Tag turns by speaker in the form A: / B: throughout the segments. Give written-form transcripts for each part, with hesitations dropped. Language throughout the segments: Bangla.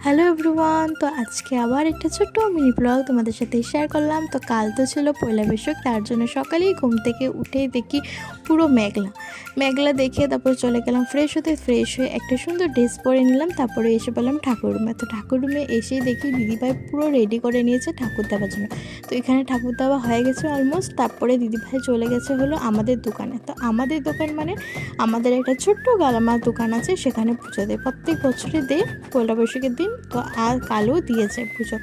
A: হ্যালো এভরিওয়ান, তো আজকে আবার একটা ছোট্ট মিনি ব্লগ তোমাদের সাথে শেয়ার করলাম। তো কাল তো ছিল পয়লা বৈশাখ, তার জন্য সকালেই ঘুম থেকে উঠেই দেখি পুরো মেঘলা মেঘলা দেখে তারপর চলে গেলাম ফ্রেশ হয়ে একটা সুন্দর ড্রেস পরে নিলাম। তারপরে এসে পেলাম ঠাকুর রুমে। তো ঠাকুর রুমে এসেই দেখি দিদিভাই পুরো রেডি করে নিয়েছে ঠাকুর দেওয়ার জন্য। তো এখানে ঠাকুর দেওয়া হয়ে গেছে অলমোস্ট। তারপরে দিদিভাই চলে গেছে হলো আমাদের দোকানে। তো আমাদের দোকান মানে আমাদের একটা ছোট্ট গালামার দোকান আছে, সেখানে পুজো দেয়, প্রত্যেক বছরই দেয় পয়লা বৈশাখের দিন। তো আর কালও দিয়েছে পুজো।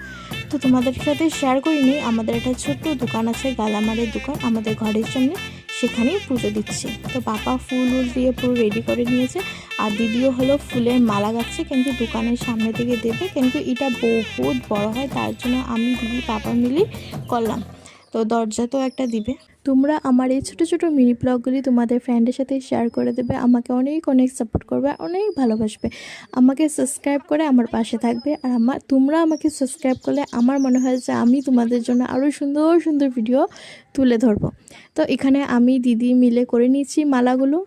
A: তো তোমাদের সাথে শেয়ার করিনি, আমাদের একটা ছোট্ট দোকান আছে, গালামারের দোকান আমাদের ঘরের সামনে, সেখানেই পুজো দিচ্ছি। তো বাবা ফুল দিয়ে পুরো রেডি করে নিয়েছে, আর দিদিও হলো ফুলের মালা গাচ্ছে, কিন্তু দোকানের সামনে থেকে দেবে, কিন্তু এটা বহুত বড় হয়, তার জন্য আমি দিদি বাবা মিলেই করলাম। তো দরজা তো একটা দিবে। তোমরা আমার এই ছোটো ছোটো মিনি ব্লগগুলি তোমাদের ফ্রেন্ডের সাথে শেয়ার করে দেবে, আমাকে অনেক অনেক সাপোর্ট করবে, অনেক ভালোবাসবে, আমাকে সাবস্ক্রাইব করে আমার পাশে থাকবে। আর তোমরা আমাকে সাবস্ক্রাইব করলে আমার মনে হয় যে আমি তোমাদের জন্য আরও সুন্দর সুন্দর ভিডিও তুলে ধরবো। তো এখানে আমি দিদি মিলে করে নিয়েছি মালাগুলো।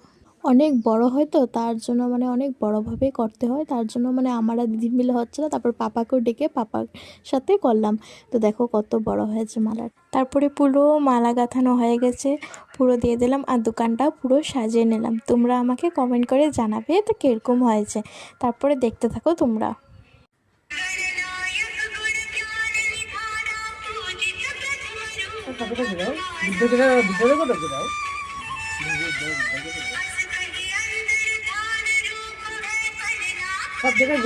A: অনেক বড় হয়, তো তার জন্য অনেক বড়োভাবেই করতে হয়, তার জন্য আমার আর দিদি মিলে হচ্ছে না। তারপর পাপাকেও ডেকে পাপার সাথে করলাম। তো দেখো কত বড় হয়েছে মালা। তারপরে পুরো মালা গাঁথানো হয়ে গেছে, পুরো দিয়ে দিলাম, আর দোকানটা পুরো সাজিয়ে নিলাম। তোমরা আমাকে কমেন্ট করে জানাবে তো কীরকম হয়েছে। তারপরে দেখতে থাকো তোমরা।
B: সব জায়গায়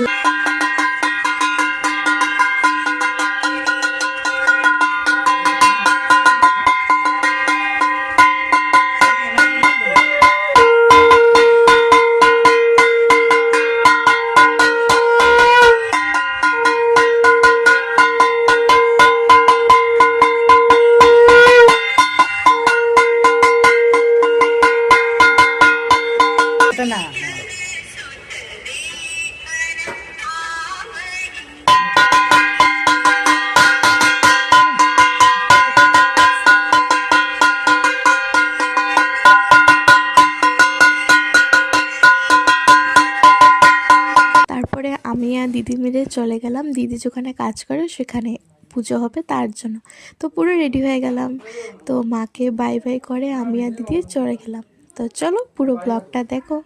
B: না
A: তারপরে আমি আর দিদি মিলে চলে গেলাম, দিদি যেখানে কাজ করে সেখানে পুজো হবে তার জন্য। তো পুরো রেডি হয়ে গেলাম। তো মাকে বাই বাই করে আমি আর দিদি চলে গেলাম। তো চলো পুরো ব্লগটা দেখো।